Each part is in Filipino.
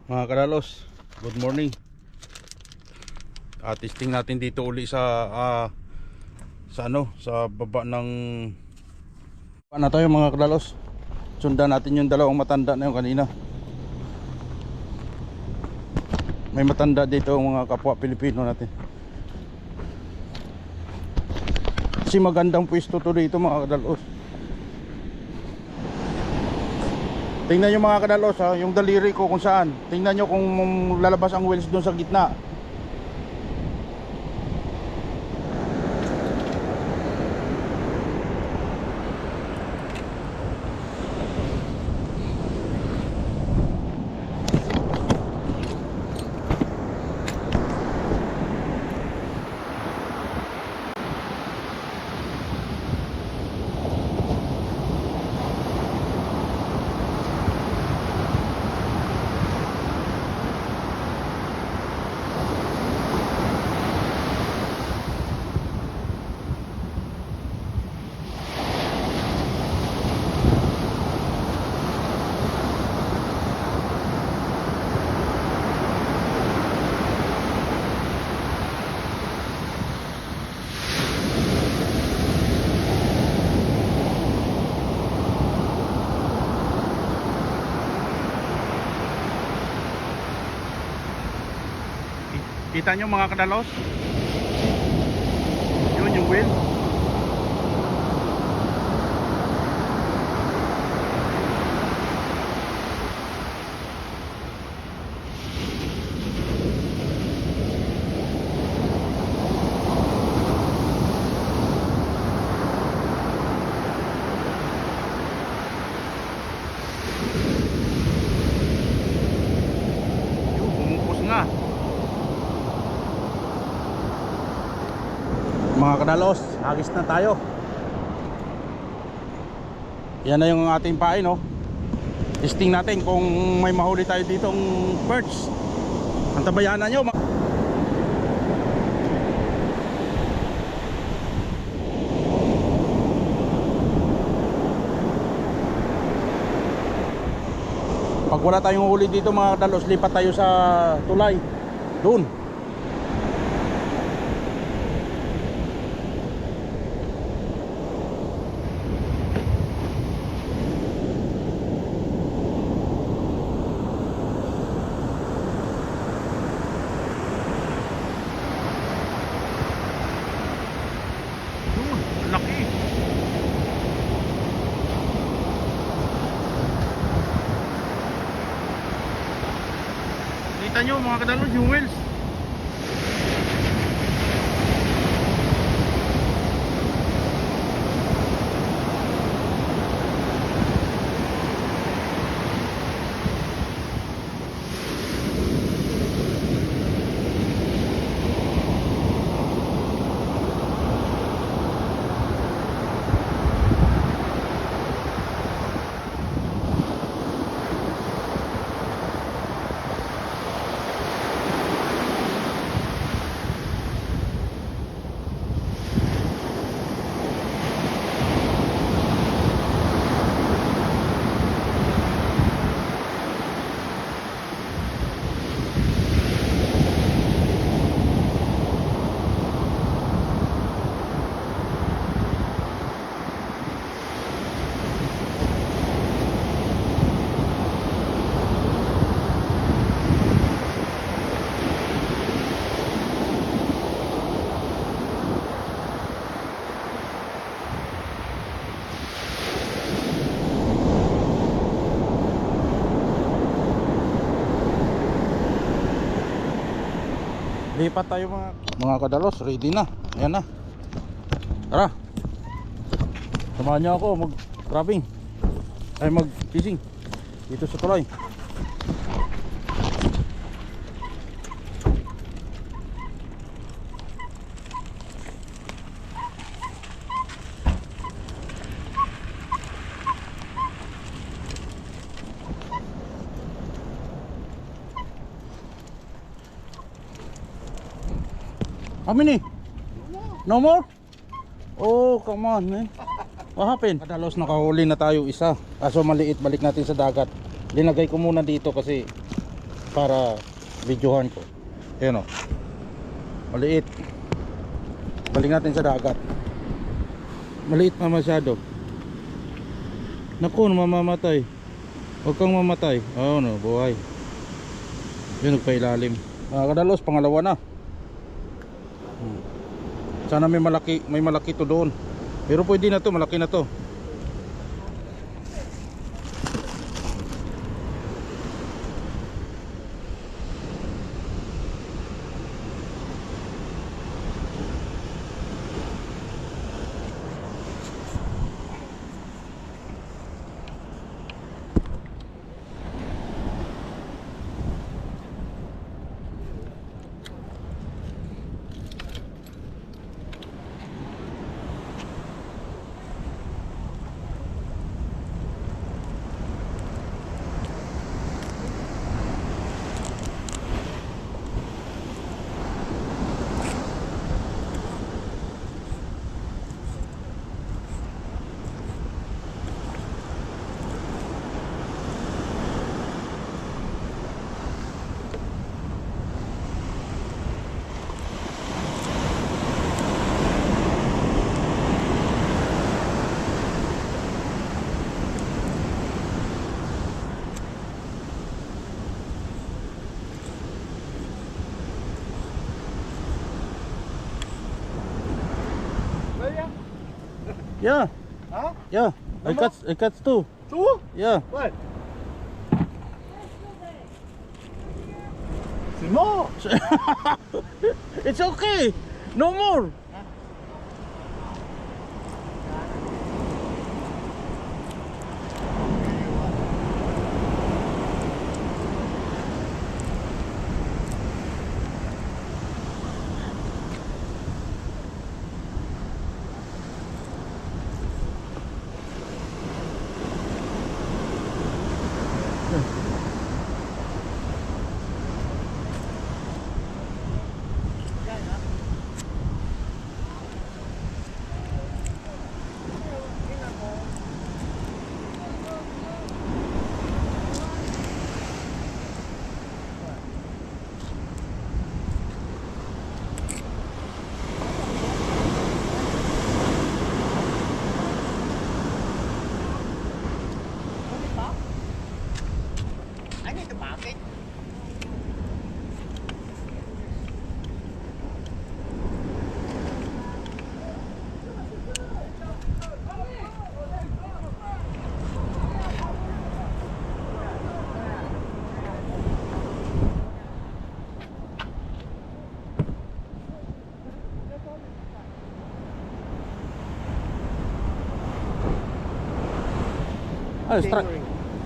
Mga kalalos, good morning. Testing natin dito uli sa sa baba ng na tayo mga kalalos. Sundan natin yung dalawang matanda na yung kanina. May matanda dito mga kapwa Pilipino natin. Kasi magandang pwesto to dito mga kalalos. Tingnan nyo mga kadalos ha, yung daliri ko kung saan. Tingnan nyo kung lalabas ang wheels doon sa gitna. Kita nyo mga kadalos, yun yung wheel. Yun, bumupos nga. Mga kadalos, hagis na tayo. Yan na yung ating pain, no? Testing natin kung may mahuli tayo ditong perch. Antabayanan nyo. Pag wala tayong huli dito mga kadalos, lipat tayo sa tulay. Doon. Laki. Kita nyo mga kadalos yung wheels. Lipat tayo mga kadalos, ready na. Ayan na. Tara. Samahan niyo ako mag-crabbing. Ay mag-fishing dito sa tulay. How many? No more? Oh, come on, man. What happened? Kadalos nakahuli na tayo isa. Kaso maliit, balik natin sa dagat. Linagay ko muna dito kasi para videohan ko. Ayan o. Maliit. Balik natin sa dagat. Maliit pa masyado. Naku, mamamatay. Huwag kang mamatay. Oo, no, buhay. Yun, nagpailalim. Mga kadalos, pangalawa na. Sana may malaki to doon. Pero pwede na to, malaki na to. Yeah. Huh? Yeah. I catch two. Two? Yeah. What? No. It's okay. No more. I need to mark it. Ah,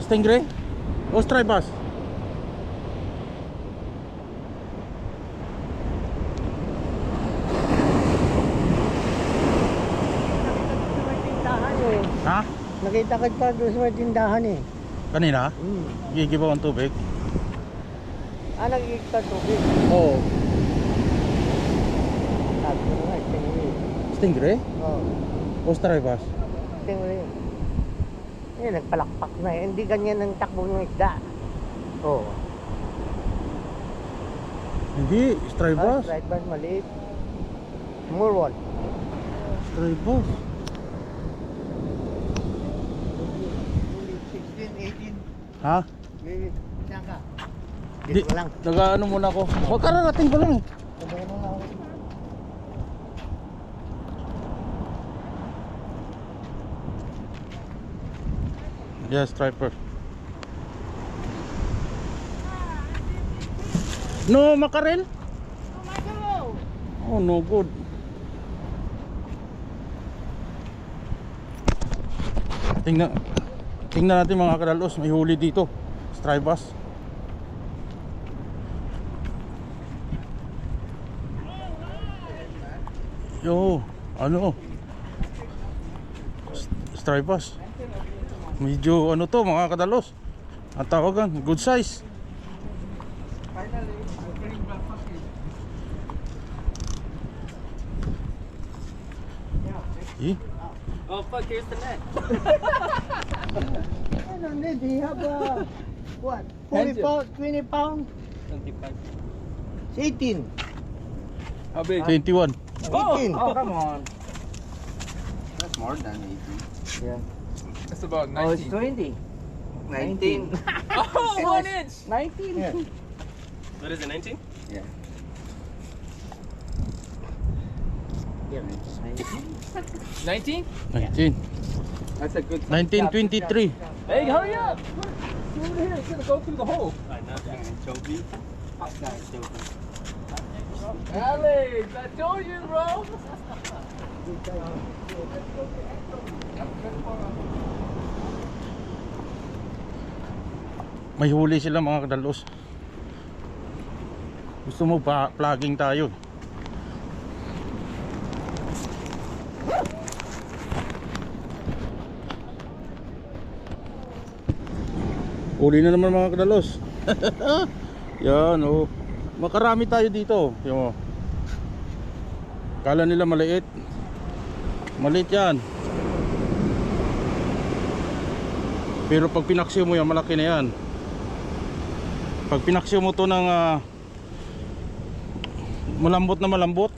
stingray? O striped bass? Ha? Nakita kita doon sa may tindahan eh. Kanina? Gigibaw ang tubig? Ah, nakikita tubig. Oo. Sabi ko nga, stingray. Stingray? Oo, O striped bass? stingray. Eh, nagpalakpak na eh. Hindi ganyan ang takbo ng isda. Oo. Hindi, striped bass. Right bass, maliit. Small one. Striped bass. 16, 18. Ha? Saan ka? Di, Dito lang. nag-ano muna ako. Huwag kararating pa lang eh. Sabay mo nga ako. Yes, striper. No mackerel? Oh, no good. Tingnan natin mga kadalos, may huli dito. Striped bass. Yo, ano? Striped bass. Medyo ano to mga kadalos. Ang tawagan, good size. Finally, I'm bringing breakfast here. Eh? Oh fuck, here's the net. Ano, hindi, di have What? 40 pounds, 20 pounds? 25. It's 18. How big? 21. 18. Oh, come on. That's more than 18. Yeah. That's about Oh, it's 19. 20. 19. Oh, 1 inch. 19. Yeah. What is it, 19? Yeah. Yeah. 19? 19. That's a good 1923. Hey, hurry up! It's over here. It's gonna go through the hole. Nothing anchovy. Alex, I told you, bro. May huli sila mga kadalos. Gusto mo pa plugging tayo. Huli na naman mga kadalos. Yan oh. Makarami tayo dito. Yan oh. Kala nila maliit. Maliit yan. Pero pag pinaksiw mo yan, malaki na yan. Pag pinaksiw mo to ng malambot na malambot,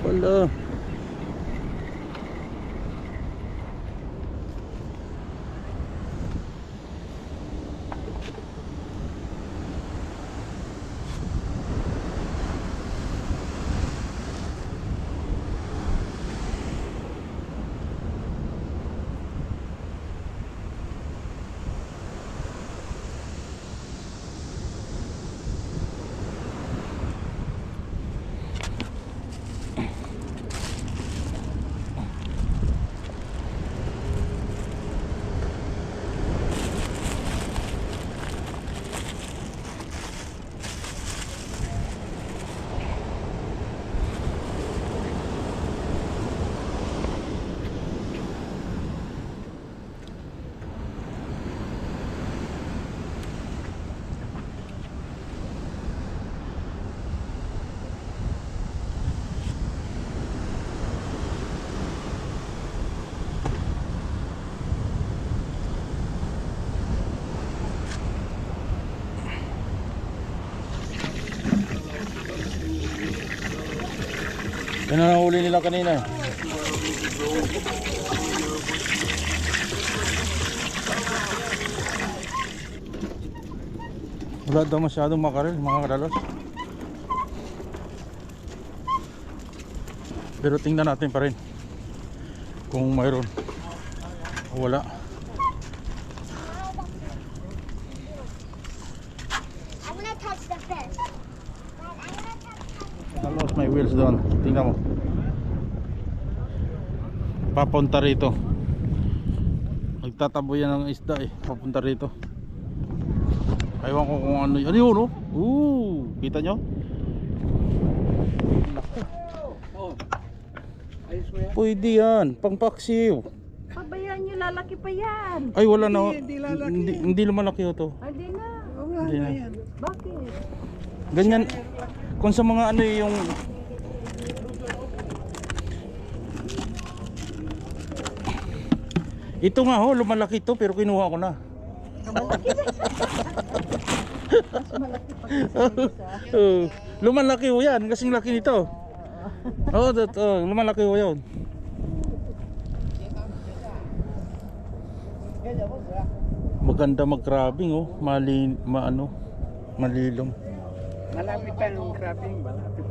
wala. Yan ang nahuli nila kanina. Wala daw masyadong makarel mga kadalos. Pero tingnan natin pa rin kung mayroon o wala. I want to touch the fish. I lost my wheels doon. Tingnan mo. Papunta rito. Nagtatabo yan ng isda eh. Papunta rito. Aywan ko kung ano yun. Ano yun oh? Kita nyo? Pwede yan. Pangpaksiw. Pabayaan nyo, lalaki pa yan. Ay wala na. Hindi lumalaki oh to. Ay, di na. Hindi na. Bakit? Ganyan. Kung sa mga ano yung ito nga ho, lumalaki to pero kinuha ko na. Malaki na. Mas malaki pa kasi isa. Lumalaki ho yan, kasing laki nito. Oo, lumalaki ho yan. Maganda mag-crabbing oh, malilom. Malapit pa yung crabbing, malapit.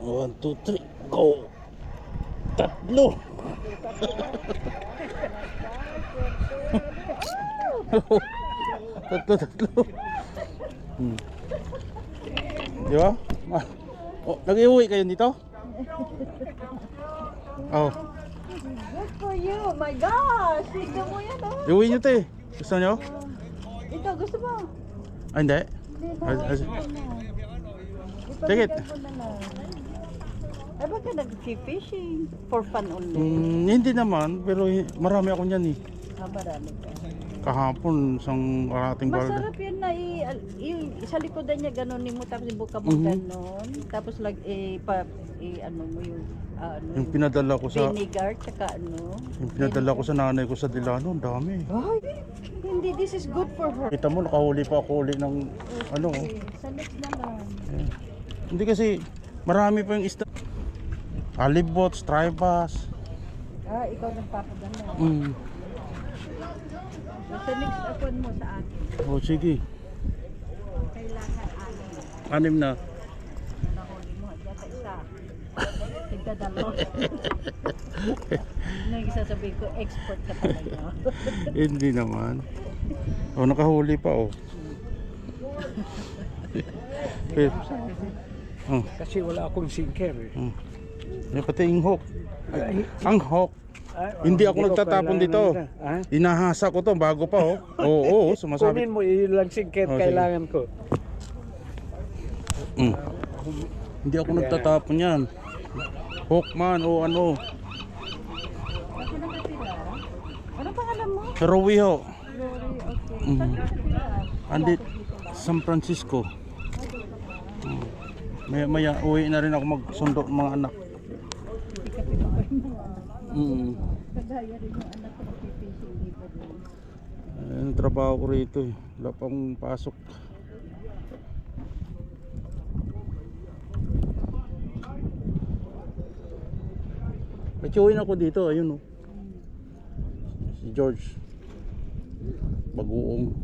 One, two, three, go! Tatlo! Tatlo. Di ba? Oh, nag-iuwi kayo dito? Oh, Good for you. Oh my gosh. Tignan mo yan, oh. iuwi nyo te. Gusto nyo? Ito, gusto mo? Ah, hindi. Take it. Ay, baka nag-fishing for fun only. Hindi naman, pero marami ako niyan eh. Marami ka. Kahapon, isang karating balde. Masarap yan na sa likodan niya gano'n mo tapos ibuka mo gano'n. Tapos ano mo yung Yung pinadala ko sa vinegar tsaka yung pinadala ko sa nanay ko sa Dilano, ang dami. Ay, hindi, this is good for her. Kita mo, nakahuli pa ako uli ng ano. Okay, sa next na lang. Hindi kasi marami pa yung isda. Alibots, tribas. Ah, ikaw nang papadala. So, sa next upon mo sa akin, Oh, sige. kailangan Anim na. nahuli mo. Yata isa. Tigdadalo. Nang sasabihin ko, export ka talaga. Hindi naman. Oh, nakahuli pa oh. Eh, oh. Kasi wala akong sinker eh. May pati yung hook. Ang hook. Hindi ako nagtatapon dito. Inahasa ko to bago pa oh. Oo, sumasabi. Kunin mo, ilang sinker Oh, sige. kailangan ko. Hindi ako nagtatapon yan. Hook man o ano. Kasi nakatira. Ano pangalan mo? Rowie ho. Rory, okay. Saan nakatira? Andit San Francisco. Maya uwi na rin ako magsundo ng mga anak. Kagaya rin yung anak ko nagpipishing, di ba din? Ang trabaho ko rito eh. Wala pang pasok. Pachuin ako dito, ayun oh. Si George. Baguong.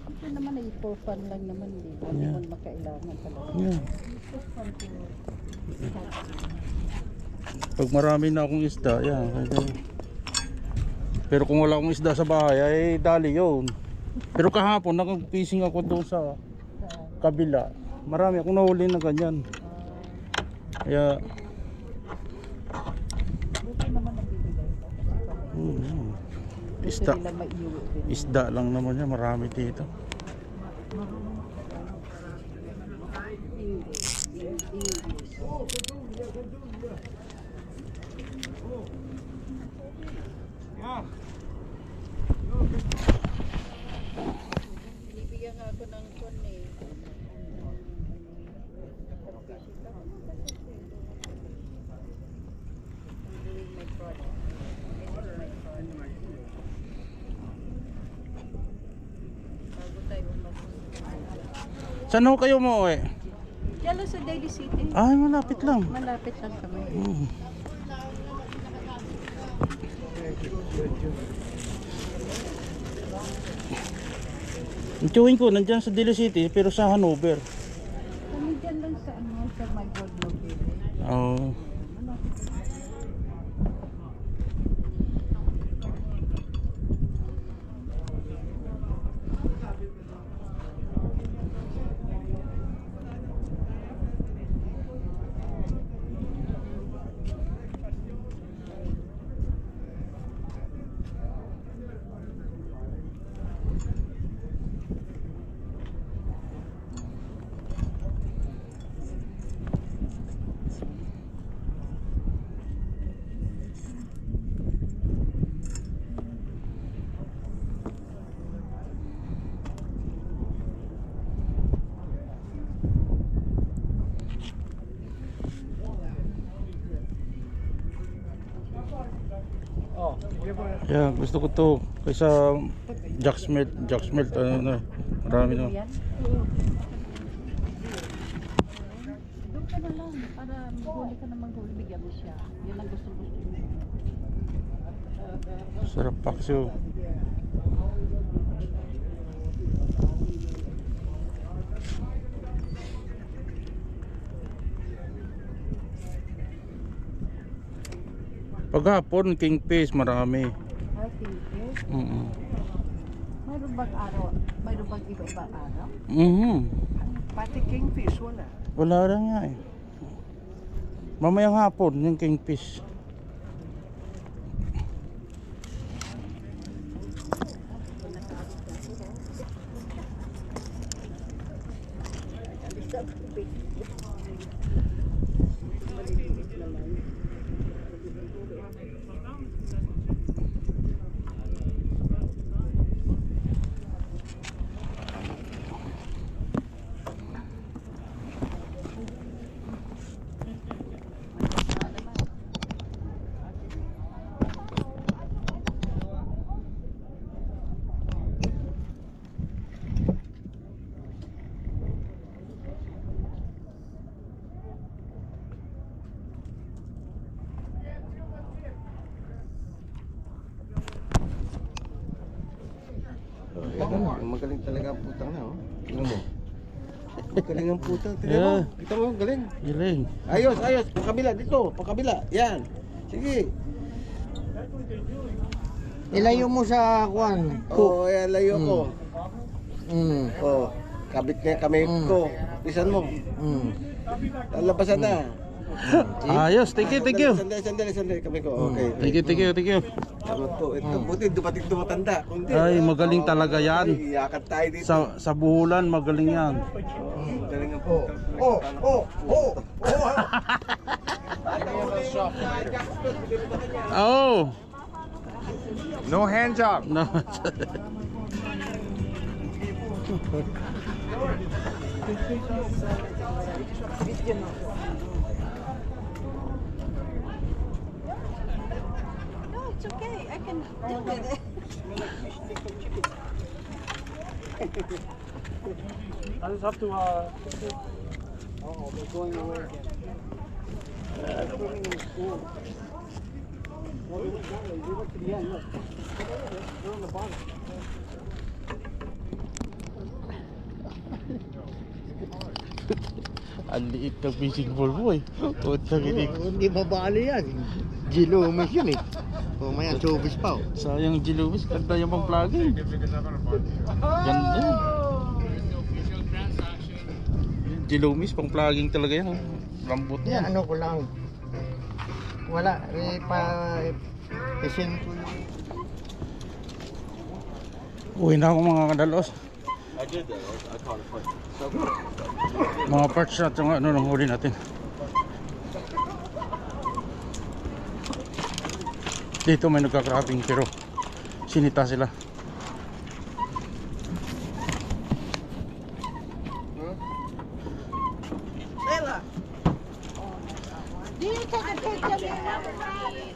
Ito naman ay for fun lang naman, di ba? Hindi mo makailangan talaga. Yeah. For fun to Pag marami na akong isda, yan. Pero kung wala akong isda sa bahay, ay dali yun. Pero kahapon, nag-fishing ako doon sa kabila. Marami akong nahuli na ganyan. Kaya, buti naman nagbibigay ka. Gusto Isda. nila maiuwi din. Isda lang naman yan, marami dito. Binibigyan nga ako ng kon eh. Doing my project. This is my project. Bago tayo Saan ho kayo mo eh? Diyan lang sa Daly City. Ay, malapit lang. Malapit lang kami. Mm. Yung chewing ko, nandyan sa Daly City, pero sa Hanover. Kami dyan lang sa ano, sa my God Lobby. Oh. Yeah, gusto ko to kaysa Jack's Melt ano na. Marami na. Yan. Doon ka na lang para maghuli ka na maghuli. Bigyan mo siya. Yun ang gusto mo. Sarap paksyo. Paghapon, kingfish, marami. I think eh. Mayroon bang araw? Mayroon bang iba-ibang araw? Pati kingfish, wala. Wala rin nga eh. Mamayang hapon, yung kingfish. Magaling talaga ang putang na, oh. Tingnan mo. Magaling ang putang, tingnan mo. Yeah. Kita mo, galing. Giling. Ayos, ayos. Pakabila, dito. Pakabila. Yan. Sige. Ilayo mo sa kwan. Oo, ayan, layo ko. Mm. Oo. Kabit na yung kamay ko. Pisan mo. Mm. Lalabasan na. Ayos, thank you. Sandali, kamay ko. Okay. Thank you. Tama to. Ito, buti dumating tumatanda. Kundi, Ay, magaling talaga yan. Ay, iyakat tayo dito. Sa buhulan, magaling yan. Galing ang putang. Oh! No hand job. No. No, it's okay. I can deal with it. I just have to Oh, they're going away again. They're swimming in school. No, they went down there. They went to the end. Look. They're on the bottom. Ang liit ng fishing pole mo eh. Utang inig. Hindi mabali yan. Gilumis yun eh. Mamaya showbiz pa. Sayang Gilumis, ganda yung pang vlogging. Ganda. Gilumis, pang vlogging talaga yan. Oh. Lambot Yeah, yan. ano ko lang. Wala. Isin ko Uwi na ako mga kadalos. I did that. I caught a fish. Mga parts at yung ano nang huli natin. Dito may nagka-crabbing pero sinita sila. Do you take a picture of me?